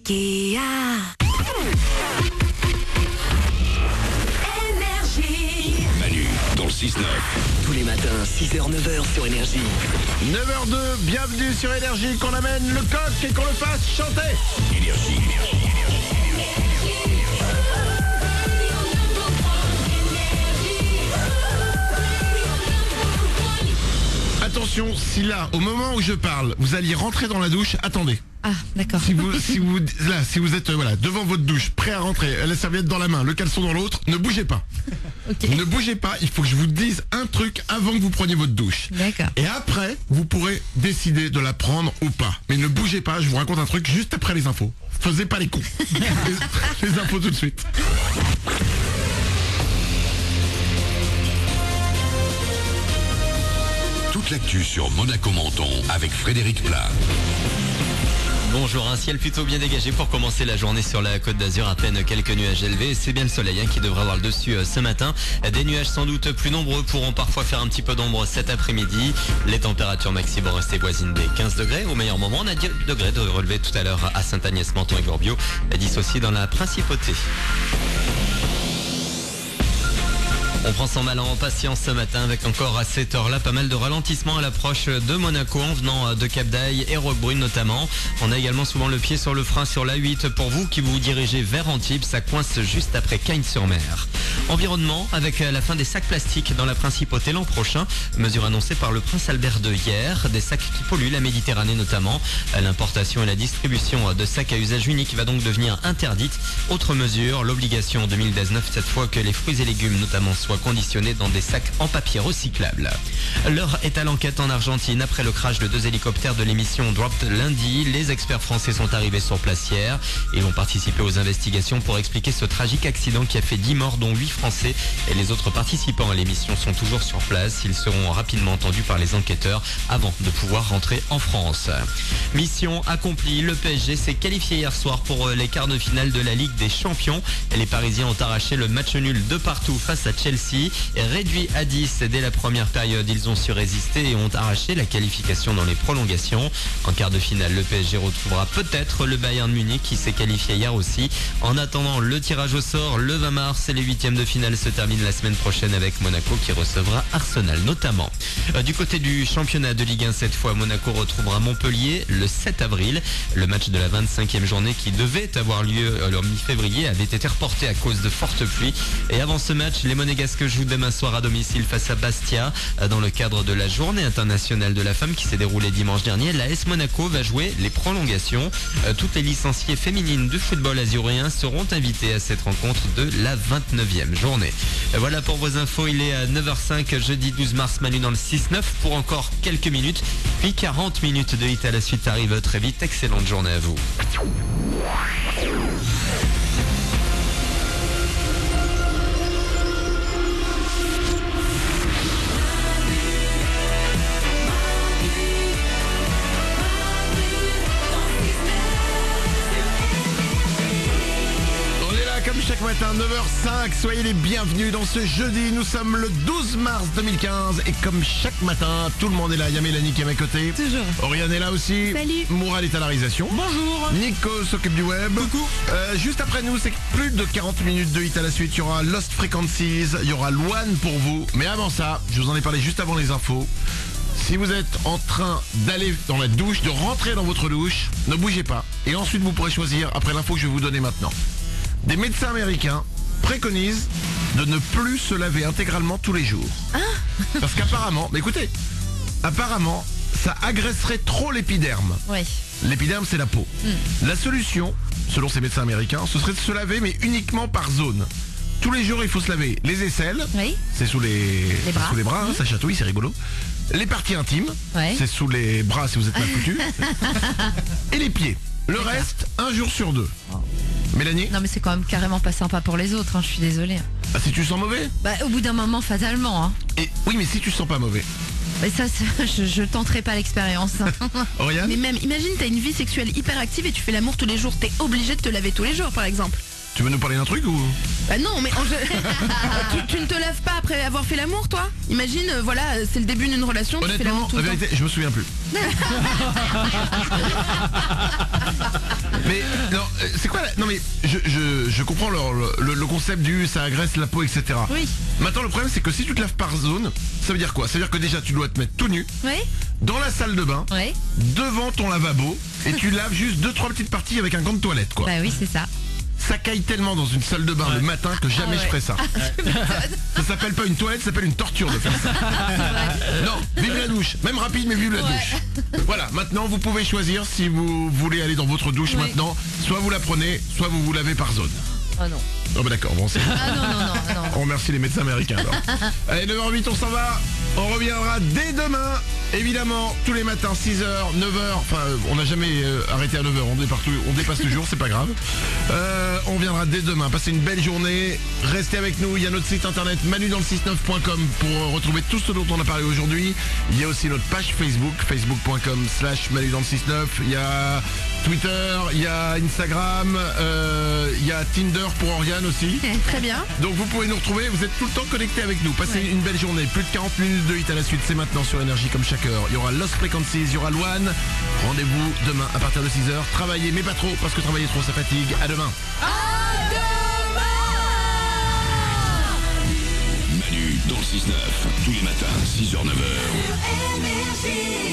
Ikea. Manu, dans le 6-9. Tous les matins, 6h-9h sur Énergie. 9h02, bienvenue sur Énergie, qu'on amène le coq et qu'on le fasse chanter. Énergie. Attention, si là, au moment où je parle, vous alliez rentrer dans la douche, attendez. Ah, d'accord. Si vous êtes devant votre douche, prêt à rentrer, la serviette dans la main, le caleçon dans l'autre, ne bougez pas. Ok. Ne bougez pas, il faut que je vous dise un truc avant que vous preniez votre douche. D'accord. Et après, vous pourrez décider de la prendre ou pas. Mais ne bougez pas, je vous raconte un truc juste après les infos. Faisez pas les cons. les infos tout de suite. Toute l'actu sur Monaco Menton avec Frédéric Plat. Bonjour, un ciel plutôt bien dégagé pour commencer la journée sur la Côte d'Azur, à peine quelques nuages élevés. C'est bien le soleil qui devrait avoir le dessus ce matin. Des nuages sans doute plus nombreux pourront parfois faire un petit peu d'ombre cet après-midi. Les températures maxi vont rester voisines des 15 degrés. Au meilleur moment, on a 10 degrés de relevé tout à l'heure à Saint-Agnès, Menton et Gorbio, 10 aussi dans la Principauté. On prend son mal en patience ce matin avec encore à cette heure-là pas mal de ralentissements à l'approche de Monaco en venant de Cap d'Aille et Roquebrune notamment. On a également souvent le pied sur le frein sur l'A8 pour vous qui vous dirigez vers Antibes, ça coince juste après Cagnes-sur-Mer. Environnement avec la fin des sacs plastiques dans la Principauté l'an prochain, mesure annoncée par le prince Albert II hier, des sacs qui polluent la Méditerranée notamment. L'importation et la distribution de sacs à usage unique va donc devenir interdite. Autre mesure, l'obligation en 2019 cette fois que les fruits et légumes notamment soient conditionnés dans des sacs en papier recyclable. L'heure est à l'enquête en Argentine. Après le crash de 2 hélicoptères de l'émission Dropped lundi, les experts français sont arrivés sur place hier. Ils vont participer aux investigations pour expliquer ce tragique accident qui a fait 10 morts dont 8 Français. Et les autres participants à l'émission sont toujours sur place. Ils seront rapidement entendus par les enquêteurs avant de pouvoir rentrer en France. Mission accomplie. Le PSG s'est qualifié hier soir pour les quarts de finale de la Ligue des Champions. Les Parisiens ont arraché le match nul de partout face à Chelsea. Réduit à 10 dès la première période, ils ont su résister et ont arraché la qualification dans les prolongations. En quart de finale, le PSG retrouvera peut-être le Bayern Munich qui s'est qualifié hier aussi. En attendant le tirage au sort, le 20 mars et les huitièmes de finale se terminent la semaine prochaine avec Monaco qui recevra Arsenal notamment. Du côté du championnat de Ligue 1 cette fois, Monaco retrouvera Montpellier le 7 avril. Le match de la 25e journée qui devait avoir lieu en mi-février avait été reporté à cause de fortes pluies. Et avant ce match, les Monégasques jouent demain soir à domicile face à Bastia. Dans le cadre de la journée internationale de la femme qui s'est déroulée dimanche dernier, l'AS Monaco va jouer les prolongations. Toutes les licenciées féminines du football azuréen seront invitées à cette rencontre de la 29e journée. Voilà pour vos infos, il est à 9h05 jeudi 12 mars, Manu dans le 6-9 pour encore quelques minutes, puis 40 minutes de hit à la suite arrive très vite. Excellente journée à vous. Comme chaque matin, 9h05, soyez les bienvenus dans ce jeudi. Nous sommes le 12 mars 2015 et comme chaque matin, tout le monde est là. Il y a Mélanie qui est à mes côtés. Toujours. Oriane est là aussi. Salut. Mourad est à la réalisation. Bonjour. Nico s'occupe du web. Coucou. Juste après nous, c'est plus de 40 minutes de hit à la suite. Il y aura Lost Frequencies, il y aura Luan pour vous. Mais avant ça, je vous en ai parlé juste avant les infos. Si vous êtes en train d'aller dans la douche, de rentrer dans votre douche, ne bougez pas. Et ensuite, vous pourrez choisir après l'info que je vais vous donner maintenant. Des médecins américains préconisent de ne plus se laver intégralement tous les jours. Parce qu'apparemment, mais écoutez, apparemment, ça agresserait trop l'épiderme. Ouais. L'épiderme, c'est la peau. La solution, selon ces médecins américains, ce serait de se laver, mais uniquement par zone. Tous les jours, il faut se laver les aisselles. Oui. C'est sous les bras. Sous les bras, ça chatouille, c'est rigolo. Les parties intimes. Ouais. C'est sous les bras si vous êtes mal foutu. Et les pieds. Le D'accord. reste, un jour sur deux. Mélanie? Non mais c'est quand même carrément pas sympa pour les autres, hein, je suis désolée. Ah, si tu sens mauvais? Bah au bout d'un moment fatalement, hein. Et oui, mais si tu sens pas mauvais. Mais ça, je tenterai pas l'expérience. Oriane? Mais même, imagine, t'as une vie sexuelle hyper active et tu fais l'amour tous les jours. T'es obligé de te laver tous les jours, par exemple. Tu veux nous parler d'un truc ou? Bah non, mais tu ne te laves pas après avoir fait l'amour, toi? Imagine, voilà, c'est le début d'une relation, tu fais Honnêtement, l'amour tout la le temps. vérité, je me souviens plus. Mais non, Non mais je comprends le concept du ça agresse la peau, etc. Oui. Maintenant le problème c'est que si tu te laves par zone, ça veut dire quoi? Ça veut dire que déjà tu dois te mettre tout nu Oui. dans la salle de bain, Oui. devant ton lavabo, et tu laves juste 2-3 petites parties avec un gant de toilette quoi. Bah oui, c'est ça. Ça caille tellement dans une salle de bain le matin que jamais je ferai ça. Ça s'appelle pas une toilette, ça s'appelle une torture de faire ça. Non, vive la douche. Même rapide, mais vive la douche. Voilà, maintenant vous pouvez choisir si vous voulez aller dans votre douche Oui. maintenant. Soit vous la prenez, soit vous vous lavez par zone. Oh non. Oh bah d'accord, bon c'est... Ah non. On remercie les médecins américains alors. Allez, 9h08, on s'en va. On reviendra dès demain. Évidemment, tous les matins, 6h, 9h. Enfin, on n'a jamais arrêté à 9h. On dépasse toujours, c'est pas grave. On viendra dès demain. Passez une belle journée. Restez avec nous. Il y a notre site internet manudansle69.com pour retrouver tout ce dont on a parlé aujourd'hui. Il y a aussi notre page Facebook, facebook.com/manudansle69. Il y a Twitter, il y a Instagram, il y a Tinder pour Oriane aussi. Très bien. Donc vous pouvez nous retrouver, vous êtes tout le temps connectés avec nous. Passez une belle journée, plus de 40 minutes de hit à la suite, c'est maintenant sur Énergie comme chaque heure. Il y aura Lost Frequencies, il y aura Luan. Rendez-vous demain à partir de 6h. Travaillez, mais pas trop, parce que travailler trop ça fatigue. À demain. Manu dans le 6-9, tous les matins, 6h, 9h.